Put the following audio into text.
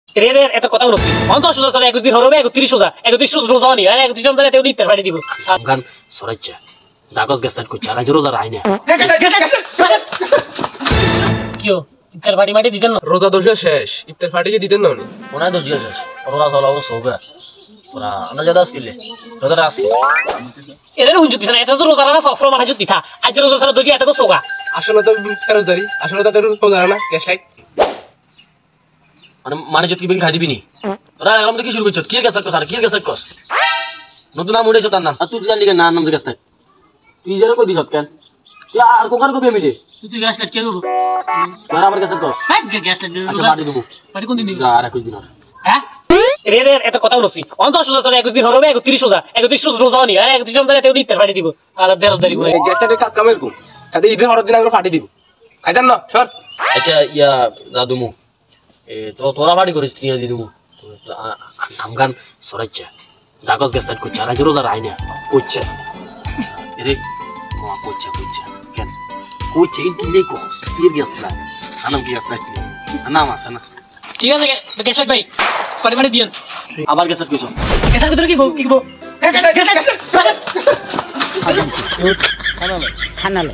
রে রে এত কথা বলছি অন্ত সোজা সোজা 21 দিন হবে 31 সোজা 31 রোজা নি আর 31 রমজানে তেও নিতে পারি দিব গান সরাইছে জাগস গেস্টার কইছে আর রোজা রাই না কিও ইফতার পার্টি মাটি দিতেন না রোজা দোষে শেষ ইফতার পার্টিকে দিতেন না উনি ওনাই দোষ শেষ রোজা চলাবো সোগা তোরা না জাদা আসলে রোজা রাস এদের হুঞ্জু দিছ না এত রোজা না সফর মাঠে জুত দিছা আজ রোজা সারা দজি এত সোগা আসলে তো রোজারি আসলে তো রোজা না গ্যাস লাইট মানে যদি বিন খাই দিবি নি তোরা এরকম থেকে শুরু করছ কি গেস্টার কস আর কি গেস্টার কস নতুন নাম উড়েছ তার নাম আর তুই জানলি কেন নাম গেস্টার তুই যেরকম কই দিছ কেন তুই আর কোকার কবি মিলে তুই গ্যাস লাইট কেন তোরা আমার গেস্টার কস হ্যাঁ গ্যাস লাইট আচ্ছা পার্টি দেবো পার্টি কোন দিন দিবি আর 21 দিন হ্যাঁ রে রে এত কথা বলছি অন্ত সোজা সোজা 21 দিন হবে 31 সোজা 31 রোজা নি আর 31 রমজানে তেও নিতে পারি দিব আর বেরোজদারি গুলো গ্যাস লাইটের কাজ কামের কো এত ঈদের হঠাৎ দিন আগে পার্টি দিব খাইতেন না সর আচ্ছা ইয়া দাদুমু তো তোরা বাড়ি করিস নিয়ে দি দিমু আমগান সরাইছে জাগস গেস্টার কইছে আর রোজা রাই না কইছে রে মা কইছে কেন কইছে কিন্তু নেই কো কি গেস্টার আনাম কি গেস্টার নাম আছে না ঠিক আছে গ্যাস লাইট ভাই পার্টি মাটি দিয়েন আবার গেস্টার কইছো গ্যাস লাইট কি কি গ্যাস লাইট খানালে